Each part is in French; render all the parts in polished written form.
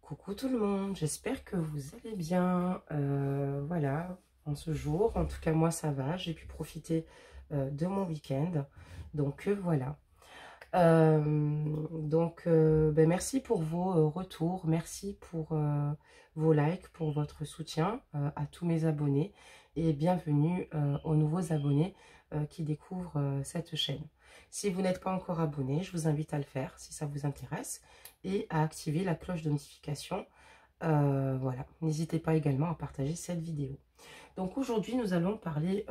Coucou tout le monde, j'espère que vous allez bien. Voilà, en ce jour, en tout cas moi ça va, j'ai pu profiter de mon week-end. Donc voilà. Merci pour vos retours, merci pour vos likes, pour votre soutien à tous mes abonnés et bienvenue aux nouveaux abonnés qui découvrent cette chaîne. Si vous n'êtes pas encore abonné, je vous invite à le faire si ça vous intéresse et à activer la cloche de notification. Voilà, n'hésitez pas également à partager cette vidéo. Donc aujourd'hui, nous allons parler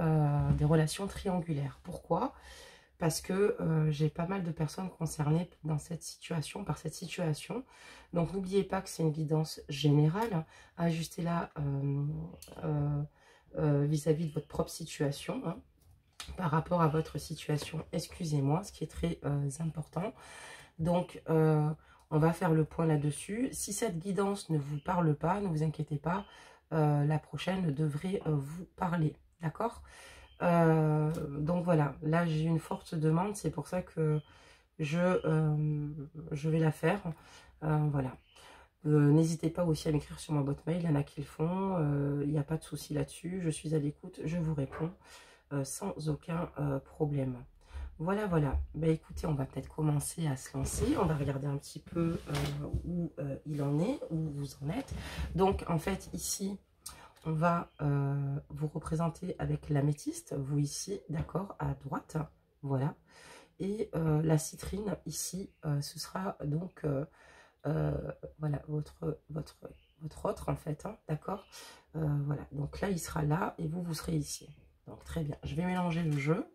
des relations triangulaires. Pourquoi ? Parce que j'ai pas mal de personnes concernées dans cette situation, par cette situation. Donc n'oubliez pas que c'est une guidance générale. Ajustez-la vis-à-vis de votre propre situation, hein, par rapport à votre situation, excusez-moi, ce qui est très important. Donc on va faire le point là-dessus. Si cette guidance ne vous parle pas, ne vous inquiétez pas, la prochaine devrait vous parler, d'accord ? Donc voilà, là j'ai une forte demande, c'est pour ça que je vais la faire. Voilà. N'hésitez pas aussi à m'écrire sur ma boîte mail, il y en a qui le font, il n'y a pas de souci là-dessus, je suis à l'écoute, je vous réponds sans aucun problème. Voilà, voilà. Ben, écoutez, on va peut-être commencer à se lancer. On va regarder un petit peu où il en est, où vous en êtes. Donc, en fait, ici, on va vous représenter avec l'améthyste, vous ici, d'accord, à droite, voilà. Et la citrine, ici, ce sera donc, voilà, votre autre, en fait, hein, d'accord. Voilà, donc là, il sera là et vous serez ici. Donc, très bien. Je vais mélanger le jeu,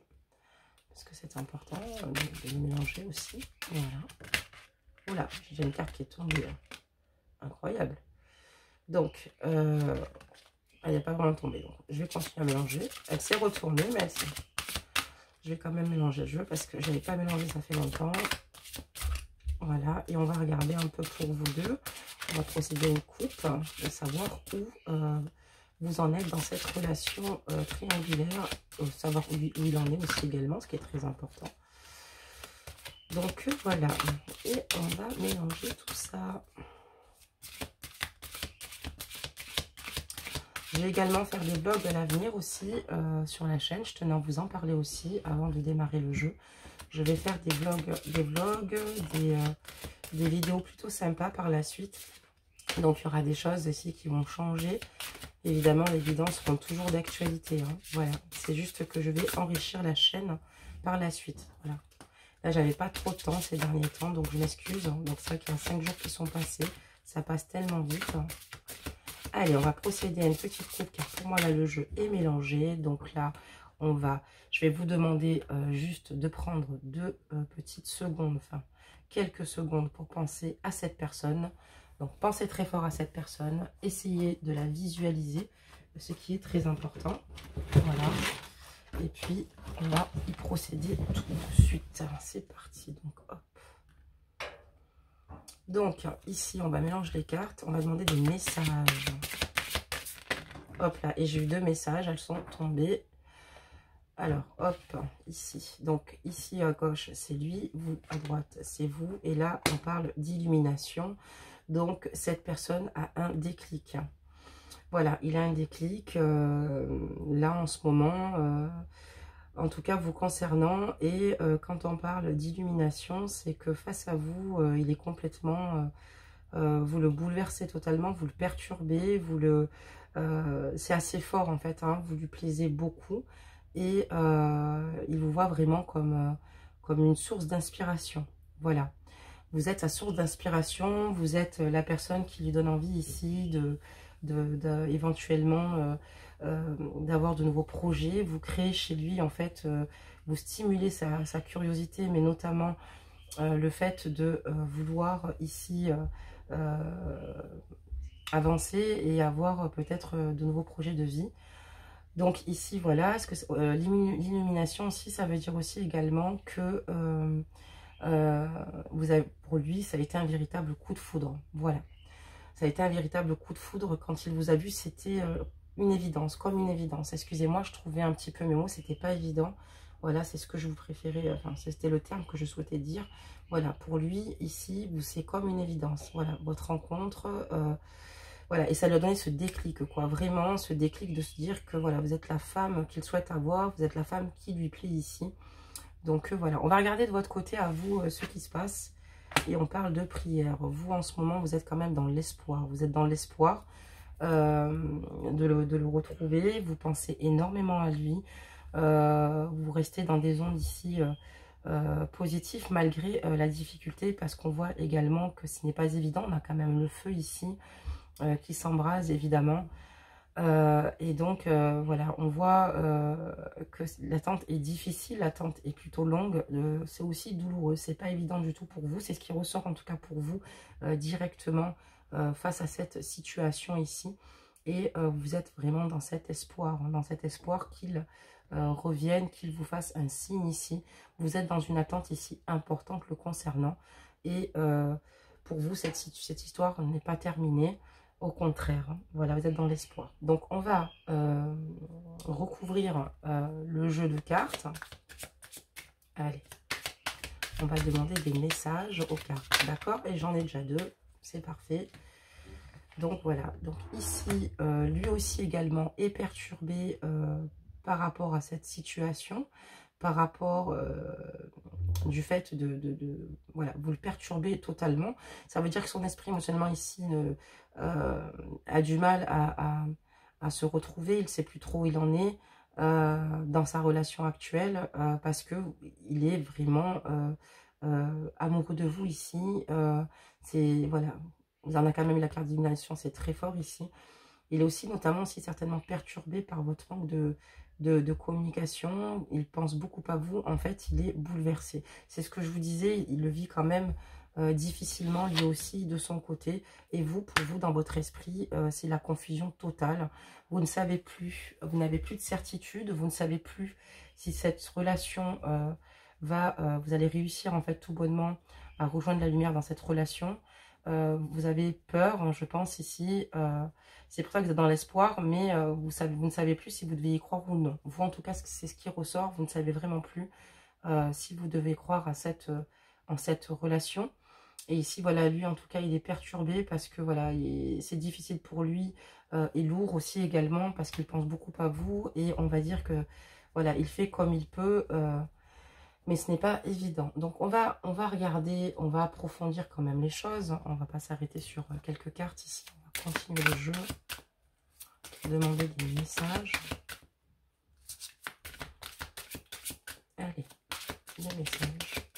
parce que c'est important de le mélanger aussi. Voilà. Oula, j'ai une carte qui est tombée. Incroyable. Donc, elle n'est pas vraiment tombée. Donc, je vais continuer à mélanger. Elle s'est retournée, mais je vais quand même mélanger le jeu parce que je n'avais pas mélangé, ça fait longtemps. Voilà. Et on va regarder un peu pour vous deux. On va procéder à une coupe de savoir où vous en êtes dans cette relation triangulaire. Savoir où il en est aussi également, ce qui est très important. Donc, voilà. Et on va mélanger tout ça. Je vais également faire des vlogs à l'avenir aussi sur la chaîne. Je tenais à vous en parler aussi avant de démarrer le jeu. Je vais faire des vlogs, des vidéos plutôt sympas par la suite. Donc il y aura des choses ici qui vont changer. Évidemment, les guidances seront toujours d'actualité, hein. Voilà, c'est juste que je vais enrichir la chaîne par la suite. Voilà. Là, j'avais pas trop de temps ces derniers temps, donc je m'excuse. Donc c'est vrai qu'il y a 5 jours qui sont passés. Ça passe tellement vite. Allez, on va procéder à une petite coupe car pour moi là le jeu est mélangé. Donc là, je vais vous demander juste de prendre 2 petites secondes, enfin quelques secondes pour penser à cette personne. Donc pensez très fort à cette personne, essayez de la visualiser, ce qui est très important. Voilà. Et puis on va y procéder tout de suite. C'est parti. Donc hop. Donc, ici, on va mélanger les cartes. On va demander des messages. Hop là. Et j'ai eu 2 messages. Elles sont tombées. Alors, hop, ici. Donc, ici à gauche, c'est lui. Vous, à droite, c'est vous. Et là, on parle d'illumination. Donc, cette personne a un déclic. Voilà, il a un déclic. Là, en ce moment... en tout cas vous concernant, et quand on parle d'illumination, c'est que face à vous, il est complètement, vous le bouleversez totalement, vous le perturbez, c'est assez fort en fait, hein, vous lui plaisez beaucoup, et il vous voit vraiment comme une source d'inspiration. Voilà, vous êtes sa source d'inspiration, vous êtes la personne qui lui donne envie ici éventuellement d'avoir de nouveaux projets. Vous créez chez lui, en fait, vous stimulez sa curiosité, mais notamment le fait de vouloir ici avancer et avoir peut-être de nouveaux projets de vie. Donc ici, voilà, l'illumination aussi, ça veut dire aussi également que pour lui, ça a été un véritable coup de foudre. Voilà. Ça a été un véritable coup de foudre. Quand il vous a vu, c'était une évidence, comme une évidence. Excusez-moi, je trouvais un petit peu mes mots, c'était pas évident. Voilà, c'est ce que je vous préférais, enfin, c'était le terme que je souhaitais dire. Voilà, pour lui, ici, c'est comme une évidence. Voilà, votre rencontre, voilà, et ça lui a donné ce déclic, quoi. Vraiment, ce déclic de se dire que, voilà, vous êtes la femme qu'il souhaite avoir, vous êtes la femme qui lui plaît ici. Donc, voilà, on va regarder de votre côté, à vous, ce qui se passe. Et on parle de prière. Vous, en ce moment, vous êtes quand même dans l'espoir. Vous êtes dans l'espoir de le retrouver. Vous pensez énormément à lui. Vous restez dans des ondes ici positives malgré la difficulté. Parce qu'on voit également que ce n'est pas évident. On a quand même le feu ici qui s'embrase, évidemment. Et donc, voilà, on voit que l'attente est difficile, l'attente est plutôt longue, c'est aussi douloureux, c'est pas évident du tout pour vous, c'est ce qui ressort en tout cas pour vous directement face à cette situation ici. Et vous êtes vraiment dans cet espoir, hein, qu'il revienne, qu'il vous fasse un signe ici. Vous êtes dans une attente ici importante le concernant. Et pour vous, cette histoire n'est pas terminée. Au contraire, hein, voilà, vous êtes dans l'espoir. Donc, on va recouvrir le jeu de cartes. Allez, on va demander des messages aux cartes, d'accord? Et j'en ai déjà 2, c'est parfait. Donc, voilà. Donc, ici, lui aussi également est perturbé par rapport à cette situation, par rapport du fait voilà, vous le perturbez totalement. Ça veut dire que son esprit émotionnellement ici a du mal à se retrouver. Il ne sait plus trop où il en est dans sa relation actuelle parce que il est vraiment amoureux de vous ici. C'est voilà, vous en avez quand même eu la carte divination, c'est très fort ici. Il est aussi notamment aussi certainement perturbé par votre manque de communication. Il pense beaucoup à vous. En fait, il est bouleversé. C'est ce que je vous disais, il le vit quand même difficilement lui aussi de son côté. Et vous, pour vous, dans votre esprit, c'est la confusion totale. Vous ne savez plus, vous n'avez plus de certitude, vous ne savez plus si cette relation vous allez réussir en fait tout bonnement à rejoindre la lumière dans cette relation. Vous avez peur, hein, je pense ici, c'est pour ça que vous êtes dans l'espoir, mais vous ne savez plus si vous devez y croire ou non. Vous, en tout cas, c'est ce qui ressort, vous ne savez vraiment plus si vous devez croire à en cette relation. Et ici, voilà, lui, en tout cas, il est perturbé parce que, voilà, c'est difficile pour lui et lourd aussi également parce qu'il pense beaucoup à vous. Et on va dire que, voilà, il fait comme il peut, mais ce n'est pas évident. Donc, on va regarder, on va approfondir quand même les choses. On ne va pas s'arrêter sur quelques cartes ici. On va continuer le jeu. Demander des messages. Allez, des messages.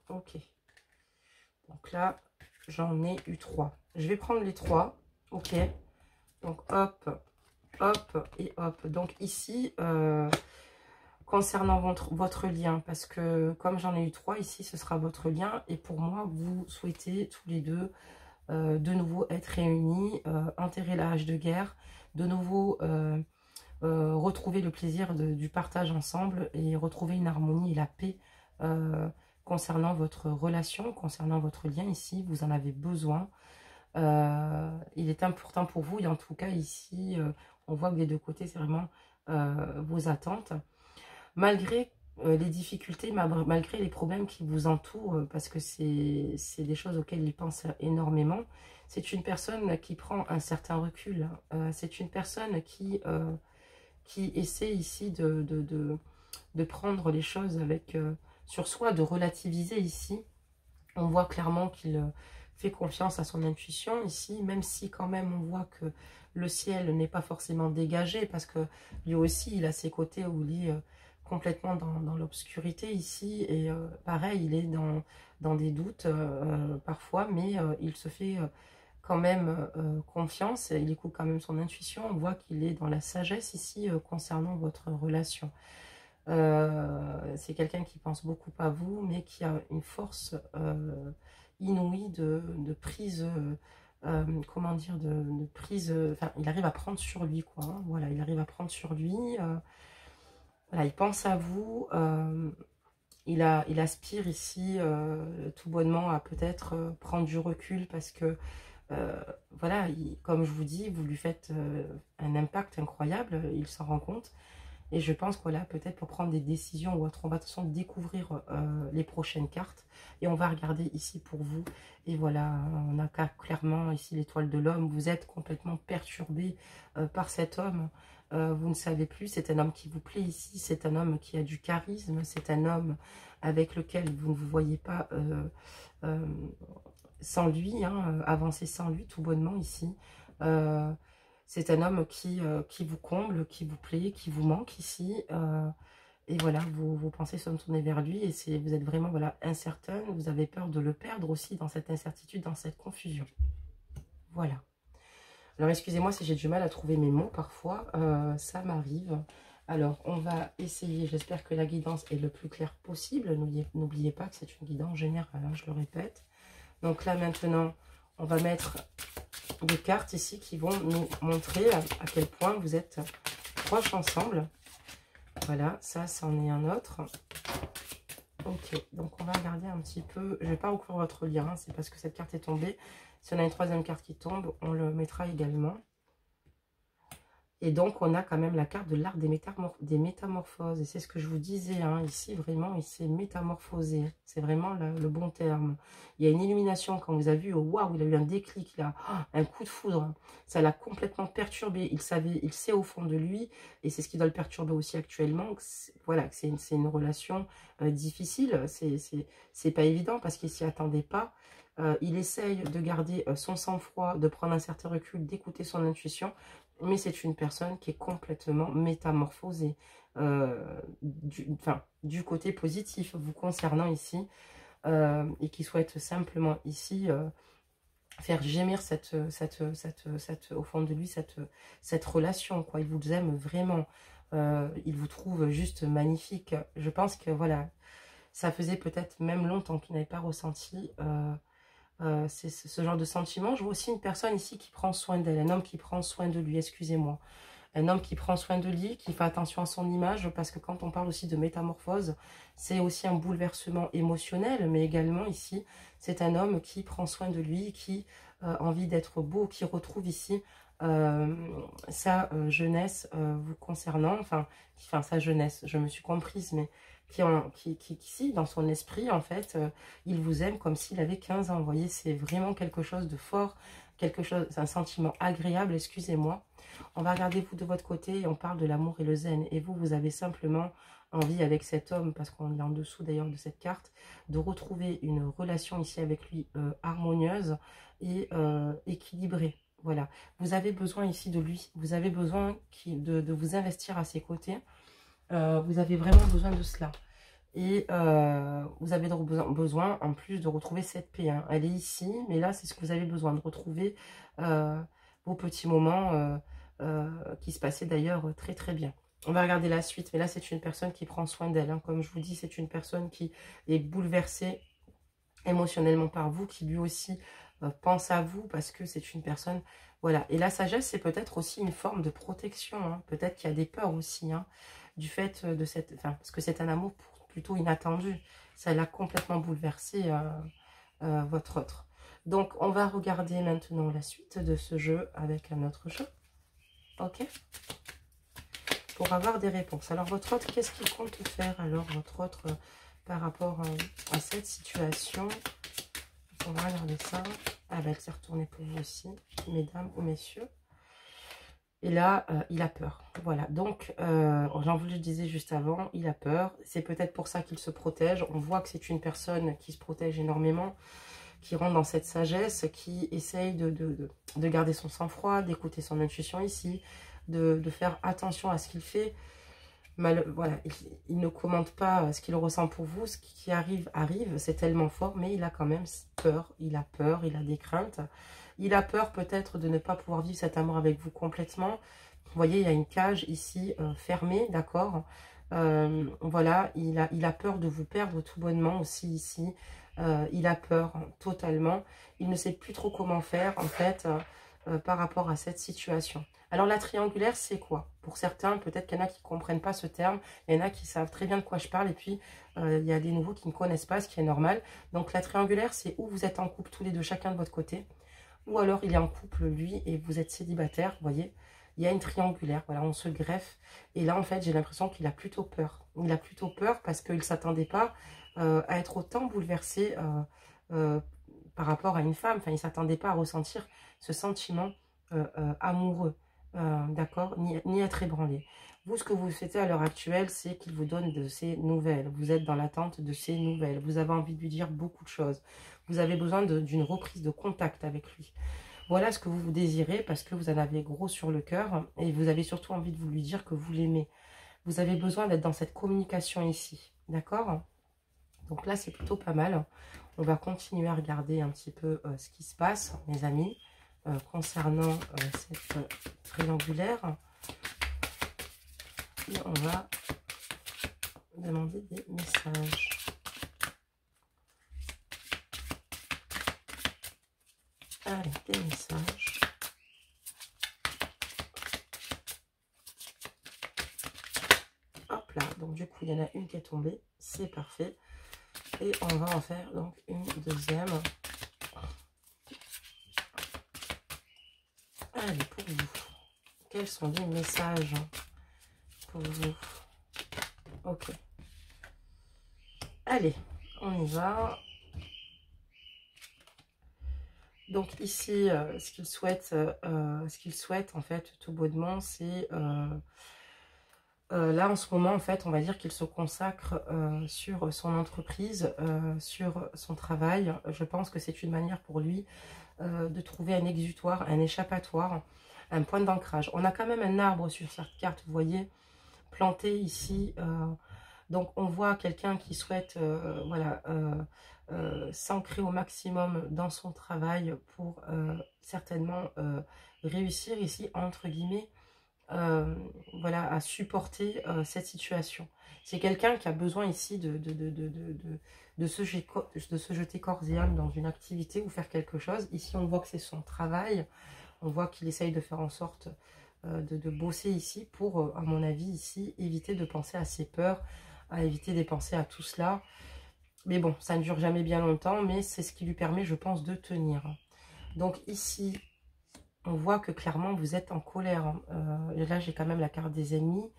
Ok. Donc là, j'en ai eu 3. Je vais prendre les 3. Ok. Donc, hop, hop et hop. Donc ici, concernant votre lien, parce que comme j'en ai eu 3, ici, ce sera votre lien. Et pour moi, vous souhaitez tous les deux de nouveau être réunis, enterrer la hache de guerre, de nouveau retrouver le plaisir du partage ensemble et retrouver une harmonie et la paix concernant votre relation, concernant votre lien ici. Vous en avez besoin. Il est important pour vous et en tout cas ici, on voit que des deux côtés, c'est vraiment vos attentes. Malgré les difficultés, malgré les problèmes qui vous entourent, parce que c'est des choses auxquelles il pense énormément, c'est une personne qui prend un certain recul. C'est une personne qui essaie ici de prendre les choses avec, sur soi, de relativiser ici. On voit clairement qu'il fait confiance à son intuition ici, même si quand même on voit que le ciel n'est pas forcément dégagé, parce que lui aussi, il a ses côtés où il est complètement dans l'obscurité ici, et pareil, il est dans des doutes parfois, mais il se fait quand même confiance, il écoute quand même son intuition, on voit qu'il est dans la sagesse ici concernant votre relation. C'est quelqu'un qui pense beaucoup à vous, mais qui a une force inouïe de prise, comment dire, de prise, enfin, il arrive à prendre sur lui, quoi, hein, voilà, il arrive à prendre sur lui, voilà, il pense à vous, il aspire ici, tout bonnement, à peut-être prendre du recul, parce que, voilà, comme je vous dis, vous lui faites un impact incroyable, il s'en rend compte, Et je pense que voilà, peut-être pour prendre des décisions ou autre, on va de toute façon découvrir les prochaines cartes. Et on va regarder ici pour vous. Et voilà, on a clairement ici l'étoile de l'homme. Vous êtes complètement perturbé par cet homme. Vous ne savez plus, c'est un homme qui vous plaît ici. C'est un homme qui a du charisme. C'est un homme avec lequel vous ne vous voyez pas sans lui, hein, avancer sans lui tout bonnement ici. C'est un homme qui vous comble, qui vous plaît, qui vous manque ici. Et voilà, vos pensées sont tournées vers lui et vous êtes vraiment voilà, incertain. Vous avez peur de le perdre aussi dans cette incertitude, dans cette confusion. Voilà. Alors, excusez-moi si j'ai du mal à trouver mes mots parfois. Ça m'arrive. Alors, on va essayer. J'espère que la guidance est le plus claire possible. N'oubliez pas que c'est une guidance générale, hein, je le répète. Donc là, maintenant, on va mettre des cartes ici qui vont nous montrer à quel point vous êtes proches ensemble. Voilà, ça, c'en est un autre. Ok, donc on va regarder un petit peu. Je ne vais pas ouvrir votre lien, hein, c'est parce que cette carte est tombée. Si on a une troisième carte qui tombe, on le mettra également. Et donc, on a quand même la carte de l'art des métamorphoses. Et c'est ce que je vous disais, hein, ici, vraiment, il s'est métamorphosé. C'est vraiment le bon terme. Il y a une illumination, quand vous avez vu, oh, waouh, il a eu un déclic, là, un coup de foudre. Ça l'a complètement perturbé. Il sait au fond de lui, et c'est ce qui doit le perturber aussi actuellement, que voilà, c'est une relation difficile. C'est pas évident, parce qu'il s'y attendait pas. Il essaye de garder son sang-froid, de prendre un certain recul, d'écouter son intuition. Mais c'est une personne qui est complètement métamorphosée du côté positif vous concernant ici et qui souhaite simplement ici faire gémir au fond de lui cette relation, quoi. Il vous aime vraiment, il vous trouve juste magnifique. Je pense que voilà, ça faisait peut-être même longtemps qu'il n'avait pas ressenti c'est ce genre de sentiment. Je vois aussi une personne ici qui prend soin d'elle, un homme qui prend soin de lui, excusez-moi. Un homme qui prend soin de lui, qui fait attention à son image, parce que quand on parle aussi de métamorphose, c'est aussi un bouleversement émotionnel, mais également ici, c'est un homme qui prend soin de lui, qui a envie d'être beau, qui retrouve ici sa jeunesse vous concernant, enfin sa jeunesse, je me suis comprise, mais qui dans son esprit, en fait, il vous aime comme s'il avait 15 ans. Vous voyez, c'est vraiment quelque chose de fort, un sentiment agréable, excusez-moi. On va regarder vous de votre côté et on parle de l'amour et le zen. Et vous avez simplement envie avec cet homme, parce qu'on est en dessous d'ailleurs de cette carte, de retrouver une relation ici avec lui harmonieuse et équilibrée. Voilà, vous avez besoin ici de lui, vous avez besoin de vous investir à ses côtés. Vous avez vraiment besoin de cela. Et vous avez besoin, en plus, de retrouver cette paix. Hein. Elle est ici, mais là, c'est ce que vous avez besoin, de retrouver vos petits moments qui se passaient d'ailleurs très très bien. On va regarder la suite, mais là, c'est une personne qui prend soin d'elle. Hein. Comme je vous dis, c'est une personne qui est bouleversée émotionnellement par vous, qui lui aussi pense à vous, parce que c'est une personne... Voilà. Et la sagesse, c'est peut-être aussi une forme de protection. Hein. Peut-être qu'il y a des peurs aussi, hein, du fait de cette... Enfin, parce que c'est un amour plutôt inattendu. Ça l'a complètement bouleversé, votre autre. Donc, on va regarder maintenant la suite de ce jeu avec un autre jeu. Ok? Pour avoir des réponses. Alors, votre autre, qu'est-ce qu'il compte faire, alors, votre autre, par rapport à cette situation? On va regarder ça. Ah ben, elle s'est retournée pour vous aussi, mesdames ou messieurs. Et là, il a peur. Voilà, donc, j'en vous le disais juste avant, il a peur. C'est peut-être pour ça qu'il se protège. On voit que c'est une personne qui se protège énormément, qui rentre dans cette sagesse, qui essaye de garder son sang-froid, d'écouter son intuition ici, de faire attention à ce qu'il fait. Voilà, il ne commente pas ce qu'il ressent pour vous. Ce qui arrive, c'est tellement fort, mais il a quand même peur. Il a peur, il a des craintes. Il a peur peut-être de ne pas pouvoir vivre cet amour avec vous complètement. Vous voyez, il y a une cage ici fermée, d'accord. Voilà, il a peur de vous perdre tout bonnement aussi ici. Il a peur totalement. Il ne sait plus trop comment faire, en fait, par rapport à cette situation. Alors, la triangulaire, c'est quoi? Pour certains, peut-être qu'il y en a qui ne comprennent pas ce terme. Il y en a qui savent très bien de quoi je parle. Et puis, il y a des nouveaux qui ne connaissent pas, ce qui est normal. Donc, la triangulaire, c'est où vous êtes en couple tous les deux, chacun de votre côté. Ou alors, il est en couple, lui, et vous êtes célibataire, vous voyez. il y a une triangulaire, voilà, on se greffe. Et là, en fait, j'ai l'impression qu'il a plutôt peur. Il a plutôt peur parce qu'il ne s'attendait pas à être autant bouleversé par rapport à une femme. Enfin, il ne s'attendait pas à ressentir ce sentiment amoureux, d'accord, ni être ébranlé. Vous, ce que vous faites à l'heure actuelle, c'est qu'il vous donne de ces nouvelles. Vous êtes dans l'attente de ces nouvelles. Vous avez envie de lui dire beaucoup de choses. Vous avez besoin d'une reprise de contact avec lui. Voilà ce que vous désirez parce que vous en avez gros sur le cœur et vous avez surtout envie de vous lui dire que vous l'aimez. Vous avez besoin d'être dans cette communication ici, d'accord? Donc là, c'est plutôt pas mal. On va continuer à regarder un petit peu ce qui se passe, mes amis, concernant cette triangulaire. Et on va demander des messages. Allez, des messages. Hop là, donc du coup, il y en a une qui est tombée. C'est parfait. Et on va en faire donc une deuxième. Allez, pour vous, quels sont les messages pour vous? Ok. Allez, on y va. Donc ici, ce qu'il souhaite en fait tout bonnement, c'est là en ce moment en fait, on va dire qu'il se consacre sur son entreprise, sur son travail. Je pense que c'est une manière pour lui de trouver un exutoire, un échappatoire, un point d'ancrage. On a quand même un arbre sur cette carte, vous voyez, planté ici. Donc on voit quelqu'un qui souhaite voilà, s'ancrer au maximum dans son travail pour certainement réussir ici, entre guillemets, voilà, à supporter cette situation. C'est quelqu'un qui a besoin ici de se jeter corps et âme dans une activité ou faire quelque chose. Ici, on voit que c'est son travail. On voit qu'il essaye de faire en sorte de bosser ici pour, à mon avis, ici, éviter de penser à ses peurs, à éviter de penser à tout cela. Mais bon, ça ne dure jamais bien longtemps, mais c'est ce qui lui permet, je pense, de tenir. Donc ici, on voit que clairement, vous êtes en colère. Et là, j'ai quand même la carte des ennemis.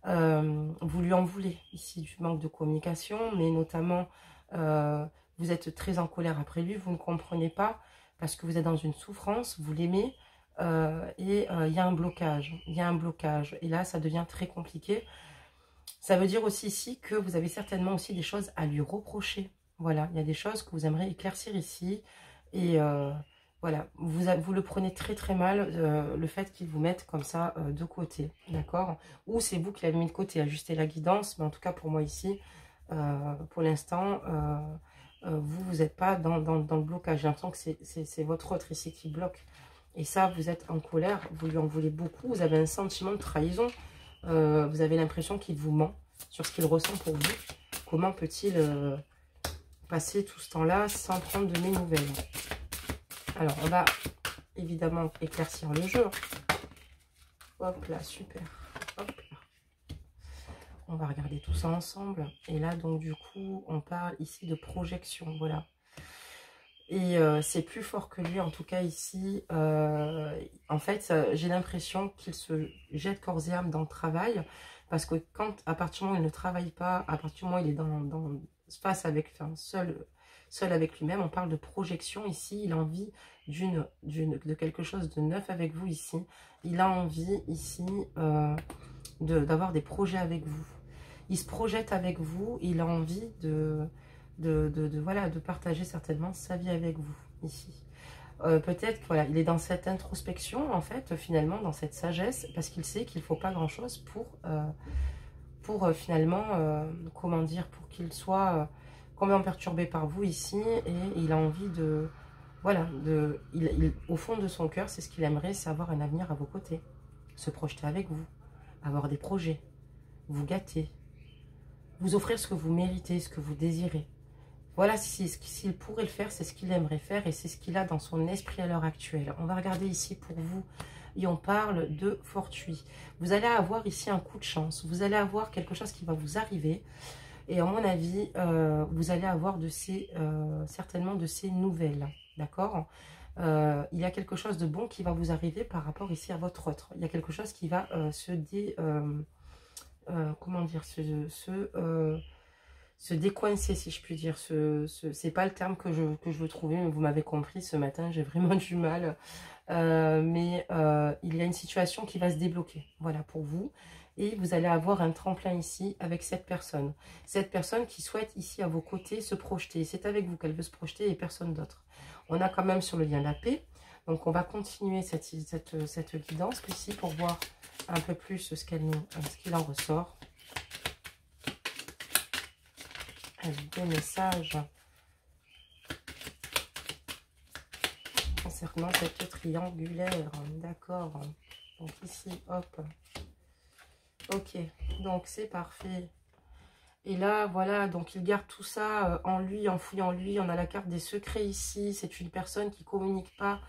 Vous lui en voulez, ici, du manque de communication, mais notamment, vous êtes très en colère après lui, vous ne comprenez pas, parce que vous êtes dans une souffrance, vous l'aimez, et il y a un blocage. Il y a un blocage. Et là, ça devient très compliqué. Ça veut dire aussi ici que vous avez certainement aussi des choses à lui reprocher. Voilà, il y a des choses que vous aimeriez éclaircir ici. Et voilà, vous le prenez très très mal, le fait qu'il vous mette comme ça de côté. D'accord? Ou c'est vous qui l'avez mis de côté, ajuster la guidance. Mais en tout cas, pour moi ici, pour l'instant, vous n'êtes pas dans le blocage. J'ai l'impression que c'est votre autre ici qui bloque. Et ça, vous êtes en colère, vous lui en voulez beaucoup. Vous avez un sentiment de trahison. Vous avez l'impression qu'il vous ment sur ce qu'il ressent pour vous. Comment peut-il passer tout ce temps-là sans prendre de mes nouvelles? Alors, on va évidemment éclaircir le jeu. Hop là, super. Hop là. On va regarder tout ça ensemble. Et là, donc, du coup, on parle ici de projection. Voilà. Et c'est plus fort que lui, en tout cas ici. En fait, j'ai l'impression qu'il se jette corps et âme dans le travail. Parce que quand, à partir du moment où il ne travaille pas, à partir du moment où il est face avec, enfin, seul avec lui-même, on parle de projection ici. Il a envie de quelque chose de neuf avec vous ici. Il a envie ici d'avoir des projets avec vous. Il se projette avec vous. Il a envie voilà, de partager certainement sa vie avec vous ici. Peut-être voilà, il est dans cette introspection en fait, finalement, dans cette sagesse, parce qu'il sait qu'il ne faut pas grand chose pour finalement, comment dire, pour qu'il soit complètement perturbé par vous ici, et il a envie de, voilà, au fond de son cœur, c'est ce qu'il aimerait, c'est avoir un avenir à vos côtés, se projeter avec vous, avoir des projets, vous gâter, vous offrir ce que vous méritez, ce que vous désirez. Voilà, s'il pourrait le faire, c'est ce qu'il aimerait faire et c'est ce qu'il a dans son esprit à l'heure actuelle. On va regarder ici pour vous et on parle de fortuit. Vous allez avoir ici un coup de chance. Vous allez avoir quelque chose qui va vous arriver. Et à mon avis, vous allez avoir certainement de ces nouvelles. D'accord? il y a quelque chose de bon qui va vous arriver par rapport ici à votre autre. Il y a quelque chose qui va comment dire, se décoincer, si je puis dire. C'est pas le terme que je veux trouver, mais vous m'avez compris, ce matin, j'ai vraiment du mal. Il y a une situation qui va se débloquer, voilà, pour vous. Et vous allez avoir un tremplin ici avec cette personne. Cette personne qui souhaite ici à vos côtés se projeter. C'est avec vous qu'elle veut se projeter et personne d'autre. On a quand même sur le lien la paix. Donc on va continuer cette guidance ici pour voir un peu plus ce qu'il en ressort. Des messages concernant cette triangulaire. D'accord. Donc ici, hop. Ok, donc c'est parfait. Et là, voilà, donc il garde tout ça en lui, enfoui en lui. On a la carte des secrets ici. C'est une personne qui ne communique pas,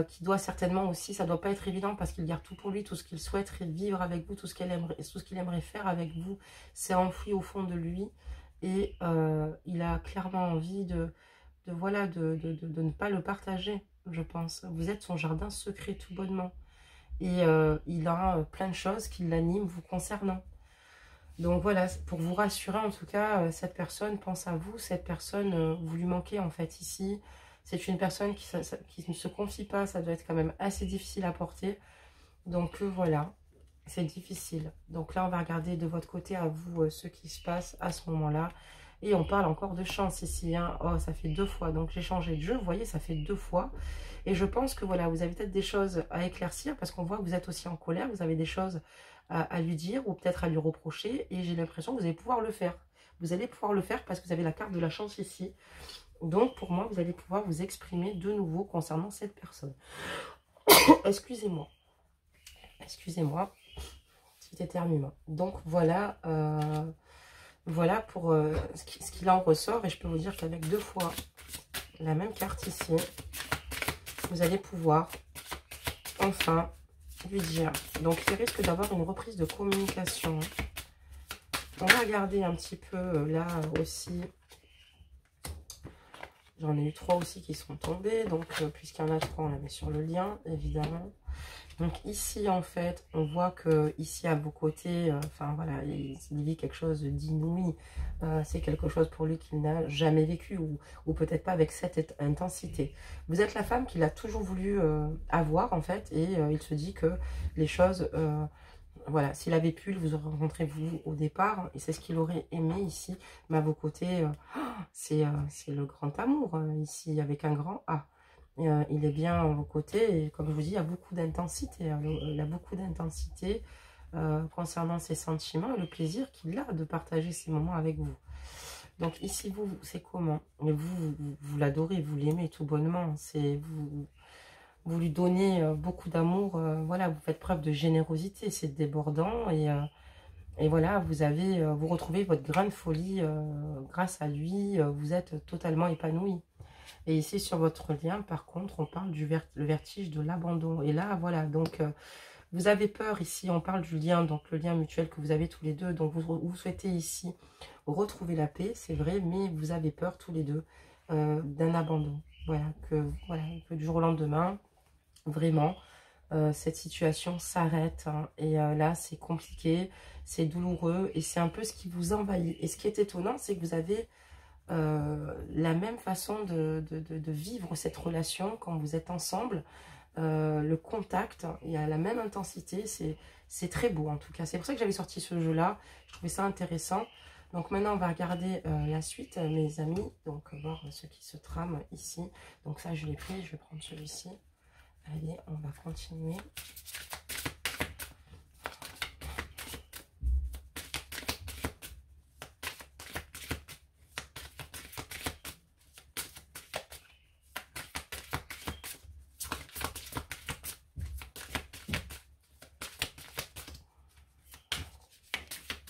qui doit certainement aussi, ça ne doit pas être évident parce qu'il garde tout pour lui, tout ce qu'il souhaiterait vivre avec vous, tout ce qu'il aimerait faire avec vous, c'est enfoui au fond de lui. Et il a clairement envie de ne pas le partager, je pense. Vous êtes son jardin secret tout bonnement. Et il a plein de choses qui l'animent vous concernant. Donc voilà, pour vous rassurer en tout cas, cette personne pense à vous, cette personne, vous lui manquez en fait ici. C'est une personne qui ne se confie pas, ça doit être quand même assez difficile à porter. Donc voilà, c'est difficile. Donc là, on va regarder de votre côté à vous ce qui se passe à ce moment-là. Et on parle encore de chance ici. Hein. Oh, ça fait 2 fois. Donc j'ai changé de jeu, vous voyez, ça fait 2 fois. Et je pense que voilà, vous avez peut-être des choses à éclaircir parce qu'on voit que vous êtes aussi en colère. Vous avez des choses à lui dire ou peut-être à lui reprocher. Et j'ai l'impression que vous allez pouvoir le faire. Vous allez pouvoir le faire parce que vous avez la carte de la chance ici. Donc pour moi, vous allez pouvoir vous exprimer de nouveau concernant cette personne. Excusez-moi. Excusez-moi. Petit éternuement. Donc voilà, voilà pour ce qu'il en ressort. Et je peux vous dire qu'avec 2 fois la même carte ici, vous allez pouvoir enfin lui dire. Donc il risque d'avoir une reprise de communication. On va regarder un petit peu là aussi. J'en ai eu 3 aussi qui sont tombés. Donc puisqu'il y en a 3, on la met sur le lien, évidemment. Donc ici, en fait, on voit que ici à vos côtés, enfin voilà, il vit quelque chose d'inouï. C'est quelque chose pour lui qu'il n'a jamais vécu ou peut-être pas avec cette intensité. Vous êtes la femme qu'il a toujours voulu avoir, en fait, et il se dit que les choses, voilà, s'il avait pu, il vous aurait rencontré vous au départ, et c'est ce qu'il aurait aimé ici. Mais à vos côtés, c'est le grand amour, ici, avec un grand A. Il est bien à vos côtés et comme je vous dis, il y a beaucoup d'intensité. Il a beaucoup d'intensité concernant ses sentiments et le plaisir qu'il a de partager ces moments avec vous. Donc ici, vous, c'est comment? Mais vous l'adorez, vous l'aimez tout bonnement. Vous lui donnez beaucoup d'amour. Voilà, vous faites preuve de générosité, c'est débordant. Et voilà, vous retrouvez votre grande folie grâce à lui. Vous êtes totalement épanoui. Et ici, sur votre lien, par contre, on parle du le vertige de l'abandon. Et là, voilà, donc, vous avez peur ici, on parle du lien, donc le lien mutuel que vous avez tous les deux. Donc, vous souhaitez ici retrouver la paix, c'est vrai, mais vous avez peur tous les deux d'un abandon. Voilà, que du jour au lendemain, vraiment, cette situation s'arrête. Hein, et là, c'est compliqué, c'est douloureux, et c'est un peu ce qui vous envahit. Et ce qui est étonnant, c'est que vous avez... la même façon de vivre cette relation quand vous êtes ensemble, le contact, il y a la même intensité, c'est très beau en tout cas. C'est pour ça que j'avais sorti ce jeu-là, je trouvais ça intéressant. Donc maintenant on va regarder la suite, mes amis, donc voir ce qui se trame ici. Donc ça je l'ai pris, je vais prendre celui-ci. Allez, on va continuer.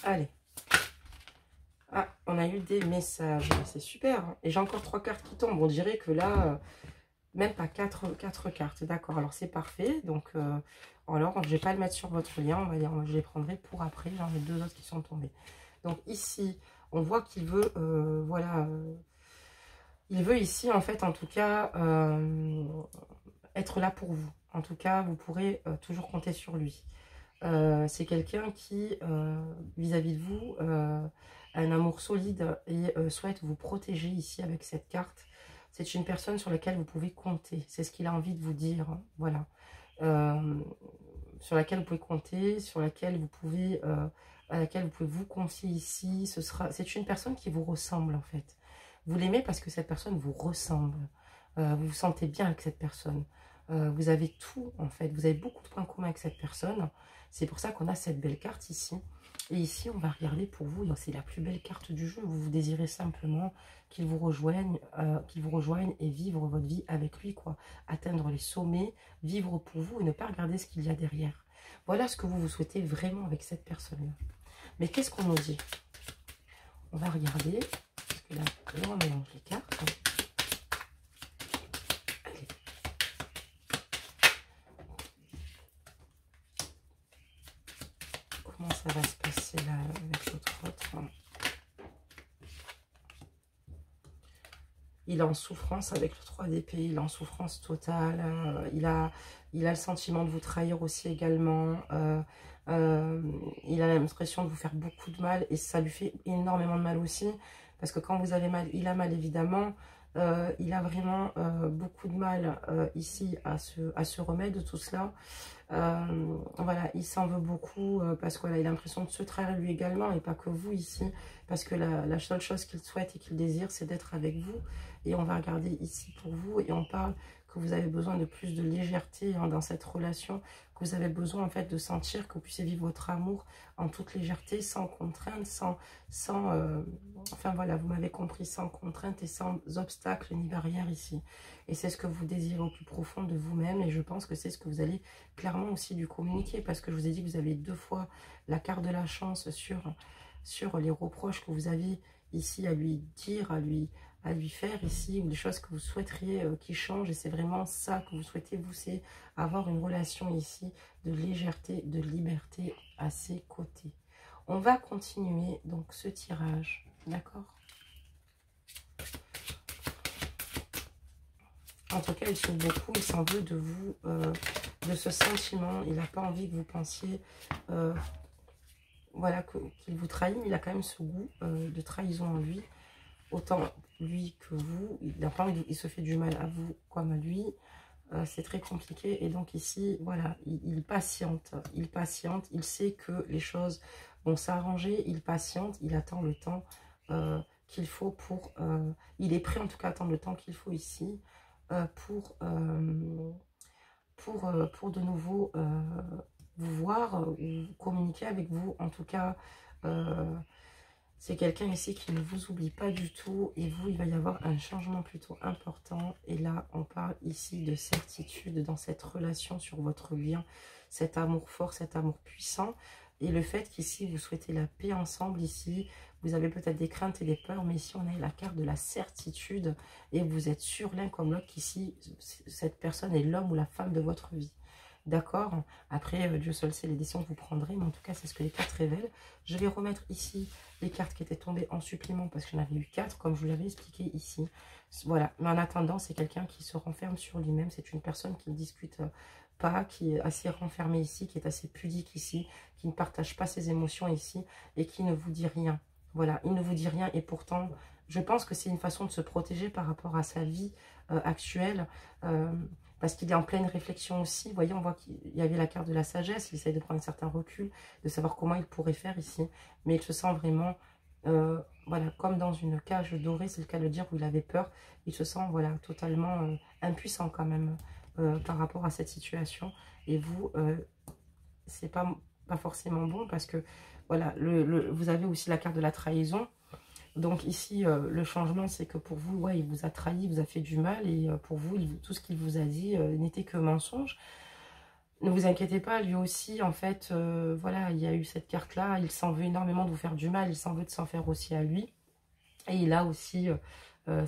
Allez. Ah, on a eu des messages. C'est super. Hein. Et j'ai encore 3 cartes qui tombent. On dirait que là, même pas 4 cartes. D'accord, alors c'est parfait. Donc, alors, je ne vais pas le mettre sur votre lien. On va dire, je les prendrai pour après. J'en ai 2 autres qui sont tombés. Donc ici, on voit qu'il veut, voilà, Il veut ici, en fait, en tout cas, être là pour vous. En tout cas, vous pourrez toujours compter sur lui. C'est quelqu'un qui, vis-à-vis de vous, a un amour solide et souhaite vous protéger ici avec cette carte. C'est une personne sur laquelle vous pouvez compter. C'est ce qu'il a envie de vous dire. Hein, voilà. Sur laquelle vous pouvez compter, sur laquelle vous pouvez, à laquelle vous pouvez vous confier ici. C'est une personne qui vous ressemble, en fait. Vous l'aimez parce que cette personne vous ressemble. Vous vous sentez bien avec cette personne. Vous avez tout, en fait. Vous avez beaucoup de points communs avec cette personne. C'est pour ça qu'on a cette belle carte ici. Et ici, on va regarder pour vous. C'est la plus belle carte du jeu. Vous désirez simplement qu'il vous rejoigne et vivre votre vie avec lui, quoi. Atteindre les sommets, vivre pour vous et ne pas regarder ce qu'il y a derrière. Voilà ce que vous souhaitez vraiment avec cette personne-là. Mais qu'est-ce qu'on nous dit? On va regarder. Parce que là, on mélange les cartes. Allez. Comment ça va se passer là avec l'autre? Il est en souffrance avec le 3 d'épée, il est en souffrance totale, il a le sentiment de vous trahir aussi également, il a l'impression de vous faire beaucoup de mal et ça lui fait énormément de mal aussi, parce que quand vous avez mal, il a mal évidemment, il a vraiment beaucoup de mal ici à se remettre de tout cela. Voilà, il s'en veut beaucoup parce qu'il a l'impression de se trahir lui également et pas que vous ici, parce que la seule chose qu'il souhaite et qu'il désire, c'est d'être avec vous. Et on va regarder ici pour vous et on parle que vous avez besoin de plus de légèreté hein, dans cette relation, que vous avez besoin en fait de sentir que vous puissiez vivre votre amour en toute légèreté, sans contrainte, enfin voilà, vous m'avez compris, sans contrainte et sans obstacle ni barrière ici. Et c'est ce que vous désirez au plus profond de vous-même et je pense que c'est ce que vous allez clairement aussi lui communiquer, parce que je vous ai dit que vous avez 2 fois la carte de la chance sur les reproches que vous avez ici à lui dire, à lui faire ici, ou des choses que vous souhaiteriez qui changent, et c'est vraiment ça que vous souhaitez, vous, c'est avoir une relation ici de légèreté, de liberté à ses côtés. On va continuer donc ce tirage, d'accord? En tout cas, il souffre beaucoup, il s'en veut de vous, de ce sentiment. Il n'a pas envie que vous pensiez, voilà, qu'il vous trahit, mais il a quand même ce goût de trahison en lui. Autant lui que vous, il n'a pas envie, il se fait du mal à vous comme à lui. C'est très compliqué. Et donc ici, voilà, il patiente, il sait que les choses vont s'arranger, il patiente, il attend le temps qu'il faut pour... il est prêt en tout cas à attendre le temps qu'il faut ici pour de nouveau vous voir ou communiquer avec vous. En tout cas, c'est quelqu'un ici qui ne vous oublie pas du tout. Et vous, il va y avoir un changement plutôt important. Et là, on parle ici de certitude dans cette relation sur votre lien. Cet amour fort, cet amour puissant. Et le fait qu'ici, vous souhaitez la paix ensemble ici. Vous avez peut-être des craintes et des peurs. Mais ici, on a la carte de la certitude. Et vous êtes sûr l'un comme l'autre qu'ici, cette personne est l'homme ou la femme de votre vie. D'accord? Après, Dieu seul sait les décisions que vous prendrez. Mais en tout cas, c'est ce que les cartes révèlent. Je vais remettre ici les cartes qui étaient tombées en supplément parce que j'en avais eu 4 comme je vous l'avais expliqué ici. Voilà, mais en attendant, c'est quelqu'un qui se renferme sur lui-même. C'est une personne qui ne discute pas, qui est assez renfermée ici, qui est assez pudique ici, qui ne partage pas ses émotions ici et qui ne vous dit rien. Voilà, il ne vous dit rien et pourtant, je pense que c'est une façon de se protéger par rapport à sa vie actuelle. Parce qu'il est en pleine réflexion aussi. Vous voyez, on voit qu'il y avait la carte de la sagesse. Il essaie de prendre un certain recul, de savoir comment il pourrait faire ici. Mais il se sent vraiment, voilà, comme dans une cage dorée, c'est le cas de dire, où il avait peur. Il se sent, voilà, totalement impuissant quand même par rapport à cette situation. Et vous, c'est pas forcément bon parce que, voilà, vous avez aussi la carte de la trahison. Donc ici, le changement, c'est que pour vous, ouais, il vous a trahi, il vous a fait du mal. Et pour vous, tout ce qu'il vous a dit n'était que mensonge. Ne vous inquiétez pas, lui aussi, en fait, voilà, il y a eu cette carte-là. Il s'en veut énormément de vous faire du mal. Il s'en veut de s'en faire aussi à lui. Et il a aussi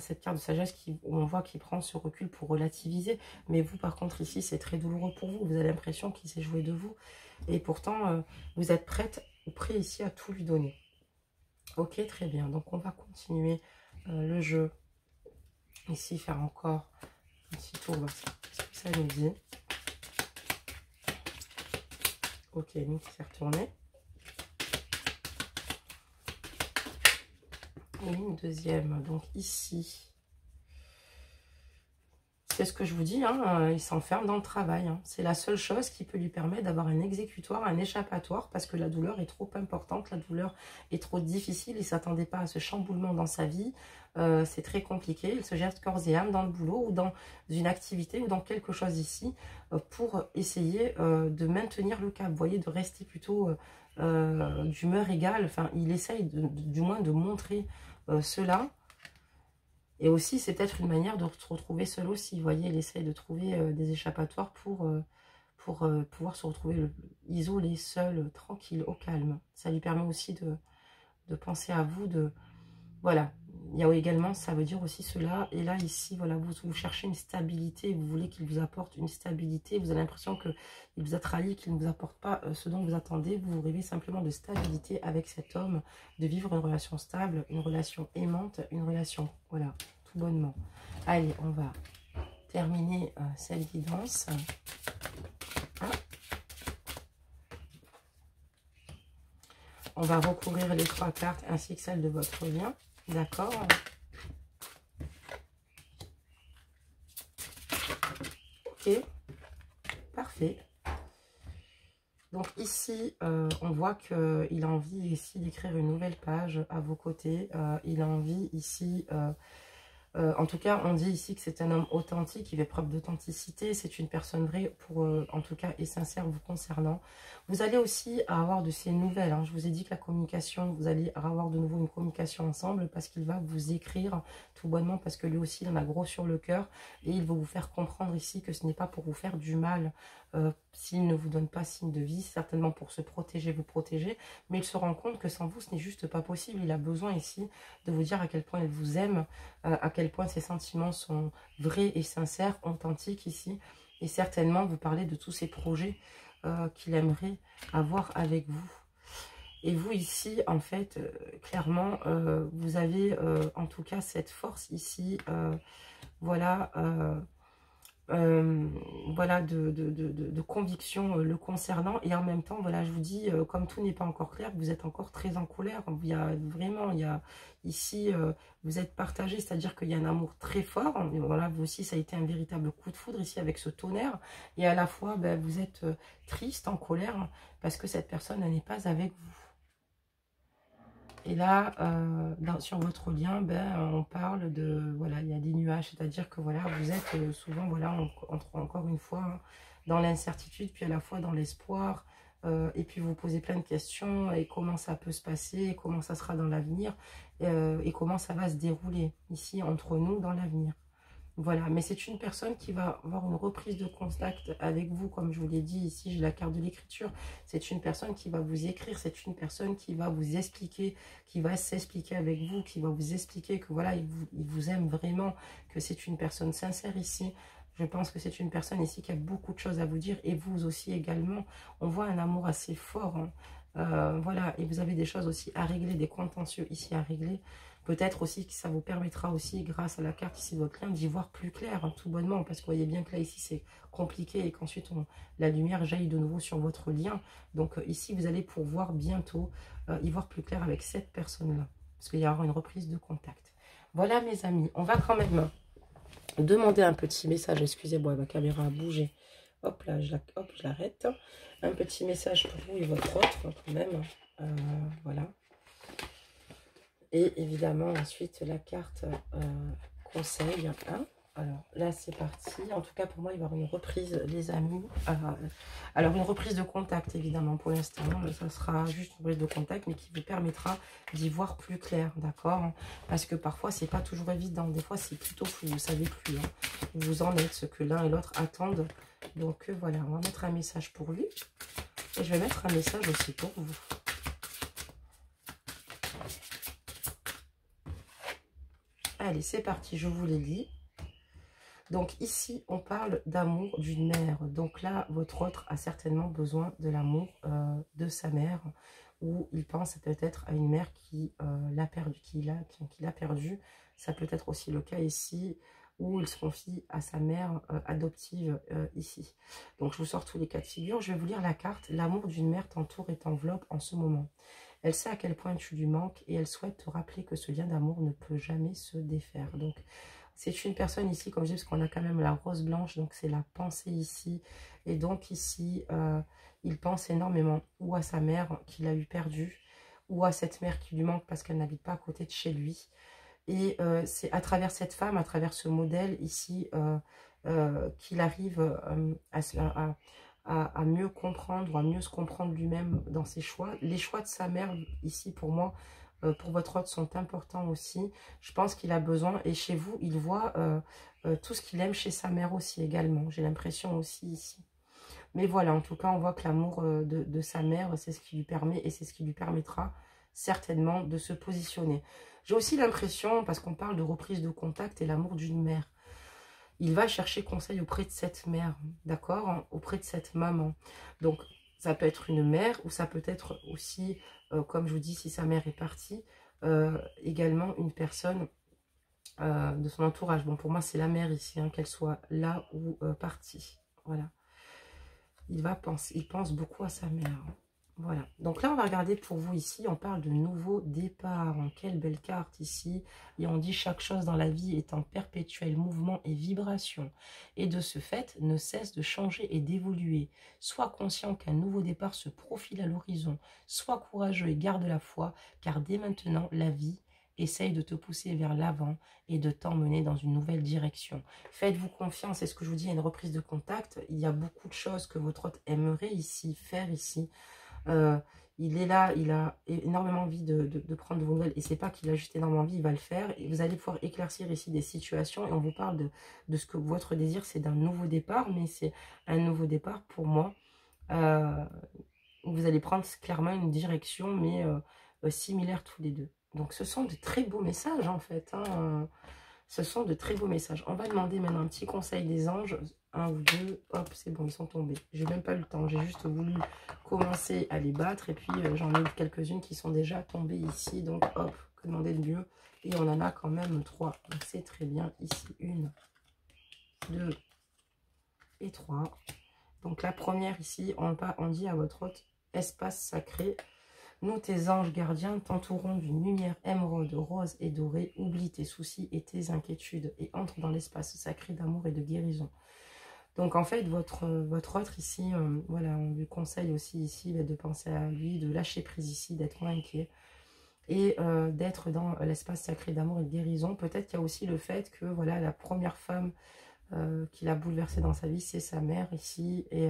cette carte de sagesse où on voit qu'il prend ce recul pour relativiser. Mais vous, par contre, ici, c'est très douloureux pour vous. Vous avez l'impression qu'il s'est joué de vous. Et pourtant, vous êtes prête ou prêt ici à tout lui donner. Ok, très bien. Donc, on va continuer le jeu Ici, faire encore un petit tour, voir ce que ça nous dit. Ok, donc c'est retourné. Et une deuxième, donc ici. C'est ce que je vous dis, hein, il s'enferme dans le travail. Hein. C'est la seule chose qui peut lui permettre d'avoir un exécutoire, un échappatoire, parce que la douleur est trop importante, la douleur est trop difficile, il ne s'attendait pas à ce chamboulement dans sa vie. C'est très compliqué, il se jette corps et âme dans le boulot ou dans une activité ou dans quelque chose ici pour essayer de maintenir le cap, vous voyez, de rester plutôt d'humeur égale. Enfin, il essaye du moins de montrer cela. Et aussi, c'est peut-être une manière de se retrouver seul aussi. Vous voyez, il essaye de trouver des échappatoires pour pouvoir se retrouver isolé, seul, tranquille, au calme. Ça lui permet aussi de penser à vous, Voilà. Il y a également, ça veut dire aussi cela. Et là, ici, voilà, vous cherchez une stabilité. Vous voulez qu'il vous apporte une stabilité. Vous avez l'impression qu'il vous a trahi, qu'il ne vous apporte pas ce dont vous attendez. Vous rêvez simplement de stabilité avec cet homme, de vivre une relation stable, une relation aimante, une relation, voilà, tout bonnement. Allez, on va terminer cette guidance. Hein. On va recouvrir les 3 cartes ainsi que celle de votre lien. D'accord. Ok. Parfait. Donc ici, on voit qu'il a envie ici d'écrire une nouvelle page à vos côtés. Il a envie ici... en tout cas, on dit ici que c'est un homme authentique, il fait preuve d'authenticité, c'est une personne vraie, en tout cas, et sincère vous concernant. Vous allez aussi avoir de ces nouvelles, hein. Je vous ai dit que la communication, vous allez avoir de nouveau une communication ensemble parce qu'il va vous écrire tout bonnement, parce que lui aussi, il en a gros sur le cœur et il va vous faire comprendre ici que ce n'est pas pour vous faire du mal. S'il ne vous donne pas signe de vie, certainement pour se protéger, vous protéger, mais il se rend compte que sans vous, ce n'est juste pas possible. Il a besoin ici de vous dire à quel point il vous aime, à quel point ses sentiments sont vrais et sincères, authentiques ici. Et certainement, vous parlez de tous ces projets qu'il aimerait avoir avec vous. Et vous ici, en fait, clairement, vous avez en tout cas cette force ici, voilà, voilà, de conviction le concernant. Et en même temps, voilà, je vous dis, comme tout n'est pas encore clair, vous êtes encore très en colère. Il y a vraiment, il y a ici, vous êtes partagé, c'est-à-dire qu'il y a un amour très fort. Et voilà, vous aussi, ça a été un véritable coup de foudre ici avec ce tonnerre. Et à la fois, ben, vous êtes triste, en colère, parce que cette personne n'est pas avec vous. Et là, sur votre lien, ben, on parle de, voilà, il y a des nuages, c'est-à-dire que voilà, vous êtes souvent, voilà, encore une fois, hein, dans l'incertitude, puis à la fois dans l'espoir, et puis vous posez plein de questions, et comment ça peut se passer, comment ça sera dans l'avenir, et comment ça va se dérouler ici, entre nous, dans l'avenir. Voilà, mais c'est une personne qui va avoir une reprise de contact avec vous, comme je vous l'ai dit ici, j'ai la carte de l'écriture. C'est une personne qui va vous écrire, c'est une personne qui va vous expliquer, qui va s'expliquer avec vous, qui va vous expliquer que voilà, il vous aime vraiment, que c'est une personne sincère ici. Je pense que c'est une personne ici qui a beaucoup de choses à vous dire, et vous aussi également. On voit un amour assez fort, hein. Voilà, et vous avez des choses aussi à régler, des contentieux ici à régler. Peut-être aussi que ça vous permettra aussi, grâce à la carte ici de votre lien, d'y voir plus clair, hein, tout bonnement. Parce que vous voyez bien que là, ici, c'est compliqué et qu'ensuite, la lumière jaillit de nouveau sur votre lien. Donc ici, vous allez pouvoir bientôt y voir plus clair avec cette personne-là. Parce qu'il y aura une reprise de contact. Voilà, mes amis. On va quand même demander un petit message. Excusez-moi, ma caméra a bougé. Hop là, je l'arrête. Un petit message pour vous et votre autre, quand même. Voilà. Et évidemment, ensuite, la carte conseil. Hein. Alors, là, c'est parti. En tout cas, pour moi, il va y avoir une reprise, les amis. Alors, une reprise de contact, évidemment, pour l'instant. Ça sera juste une reprise de contact, mais qui vous permettra d'y voir plus clair, d'accord? Parce que parfois, c'est pas toujours évident. Des fois, c'est plutôt flou, vous savez plus. Hein. Vous en êtes, ce que l'un et l'autre attendent. Donc, voilà, on va mettre un message pour lui. Et je vais mettre un message aussi pour vous. Allez, c'est parti, je vous les lis. Donc ici, on parle d'amour d'une mère. Donc là, votre autre a certainement besoin de l'amour de sa mère. Ou il pense peut-être à une mère qui l'a perdu, qui l'a perdu. Ça peut être aussi le cas ici. ou il se confie à sa mère adoptive ici. Donc je vous sors tous les cas de figure. Je vais vous lire la carte. L'amour d'une mère t'entoure et t'enveloppe en ce moment. Elle sait à quel point tu lui manques et elle souhaite te rappeler que ce lien d'amour ne peut jamais se défaire. Donc c'est une personne ici, comme je dis, parce qu'on a quand même la rose blanche, donc c'est la pensée ici. Et donc ici, il pense énormément ou à sa mère qu'il a eu perdue, ou à cette mère qui lui manque parce qu'elle n'habite pas à côté de chez lui. Et c'est à travers cette femme, à travers ce modèle ici, qu'il arrive à mieux comprendre, à mieux se comprendre lui-même dans ses choix. Les choix de sa mère, ici, pour moi, pour votre hôte, sont importants aussi. Je pense qu'il a besoin, et chez vous, il voit tout ce qu'il aime chez sa mère aussi également. J'ai l'impression aussi ici. Mais voilà, en tout cas, on voit que l'amour de sa mère, c'est ce qui lui permet, et c'est ce qui lui permettra certainement de se positionner. J'ai aussi l'impression, parce qu'on parle de reprise de contact et l'amour d'une mère, il va chercher conseil auprès de cette mère, d'accord, auprès de cette maman. Donc, ça peut être une mère, ou ça peut être aussi, comme je vous dis, si sa mère est partie, également une personne de son entourage. Bon, pour moi, c'est la mère ici, hein, qu'elle soit là ou partie. Voilà. Il pense beaucoup à sa mère. Voilà. Donc là, on va regarder pour vous ici. On parle de nouveau départ. Quelle belle carte ici. Et on dit chaque chose dans la vie est en perpétuel mouvement et vibration. Et de ce fait, ne cesse de changer et d'évoluer. Sois conscient qu'un nouveau départ se profile à l'horizon. Sois courageux et garde la foi, car dès maintenant, la vie essaye de te pousser vers l'avant et de t'emmener dans une nouvelle direction. Faites-vous confiance, c'est ce que je vous dis, il y a une reprise de contact. Il y a beaucoup de choses que votre hôte aimerait ici, faire ici. Il est là, il a énormément envie de prendre de vos nouvelles. Et c'est pas qu'il a juste énormément envie, il va le faire. Et vous allez pouvoir éclaircir ici des situations. Et on vous parle de ce que votre désir, c'est d'un nouveau départ. Mais c'est un nouveau départ pour moi. Vous allez prendre clairement une direction, mais similaire tous les deux. Donc ce sont de très beaux messages en fait. Hein. Ce sont de très beaux messages. On va demander maintenant un petit conseil des anges. Un ou deux. Hop, c'est bon, ils sont tombés. J'ai même pas eu le temps. J'ai juste voulu commencer à les battre. Et puis j'en ai quelques-unes qui sont déjà tombées ici. Donc hop, que demander de mieux. Et on en a quand même 3. Donc c'est très bien. Ici, 1, 2 et 3. Donc la première ici, on dit à votre hôte, espace sacré. Nous, tes anges gardiens, t'entourons d'une lumière émeraude, rose et dorée. Oublie tes soucis et tes inquiétudes et entre dans l'espace sacré d'amour et de guérison. Donc, en fait, votre autre ici, voilà, on lui conseille aussi ici de penser à lui, de lâcher prise ici, d'être moins inquiet et d'être dans l'espace sacré d'amour et de guérison. Peut-être qu'il y a aussi le fait que, voilà, la première femme qui l'a bouleversé dans sa vie, c'est sa mère ici. Et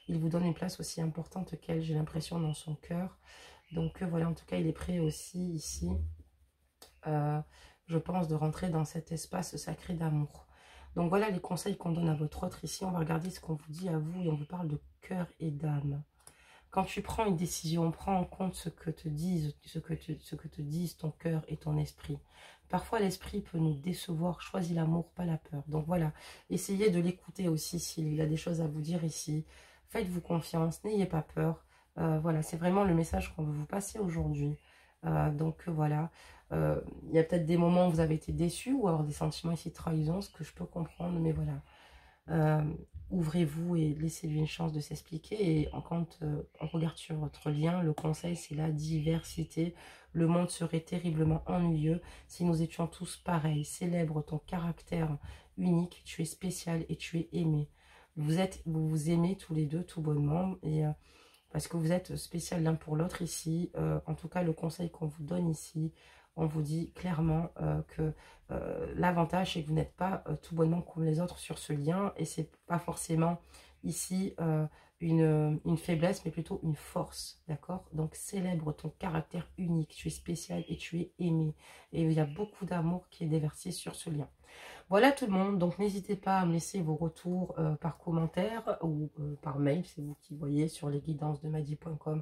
il vous donne une place aussi importante qu'elle, j'ai l'impression, dans son cœur. Donc voilà, en tout cas, il est prêt aussi ici, je pense, de rentrer dans cet espace sacré d'amour. Donc voilà les conseils qu'on donne à votre autre ici. On va regarder ce qu'on vous dit à vous et on vous parle de cœur et d'âme. Quand tu prends une décision, prends en compte ce que te disent, ton cœur et ton esprit. Parfois, l'esprit peut nous décevoir. Choisis l'amour, pas la peur. Donc voilà, essayez de l'écouter aussi s'il a des choses à vous dire ici. Faites-vous confiance, n'ayez pas peur. Voilà, c'est vraiment le message qu'on veut vous passer aujourd'hui. Donc voilà, il y a peut-être des moments où vous avez été déçus ou avoir des sentiments ici de trahison, ce que je peux comprendre, mais voilà. Ouvrez-vous et laissez-lui une chance de s'expliquer. Et quand on regarde sur votre lien, le conseil, c'est la diversité. Le monde serait terriblement ennuyeux si nous étions tous pareils. Célèbre ton caractère unique, tu es spécial et tu es aimé. Vous vous aimez tous les deux tout bonnement et parce que vous êtes spécial l'un pour l'autre ici. En tout cas, le conseil qu'on vous donne ici, on vous dit clairement que l'avantage, c'est que vous n'êtes pas tout bonnement comme les autres sur ce lien. Et c'est pas forcément ici une faiblesse, mais plutôt une force. D'accord? Donc, célèbre ton caractère unique. Tu es spécial et tu es aimé. Et il y a beaucoup d'amour qui est déversé sur ce lien. Voilà tout le monde, donc n'hésitez pas à me laisser vos retours par commentaire ou par mail, c'est vous qui voyez sur lesguidancesdemadi.com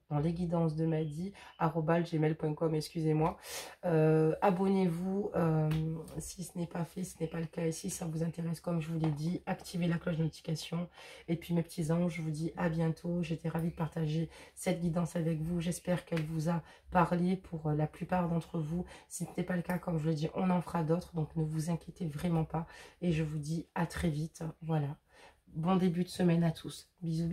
dans lesguidancesdemadi@gmail.com, excusez-moi. Abonnez-vous si ce n'est pas fait, ce n'est pas le cas ici, ça vous intéresse comme je vous l'ai dit, activez la cloche de notification. Et puis mes petits anges, je vous dis à bientôt, j'étais ravie de partager cette guidance avec vous, j'espère qu'elle vous a parlé pour la plupart d'entre vous. Si ce n'est pas le cas, comme je l'ai dit, on en fera d'autres. autres. Donc, ne vous inquiétez vraiment pas. Et je vous dis à très vite. Voilà. Bon début de semaine à tous. Bisous.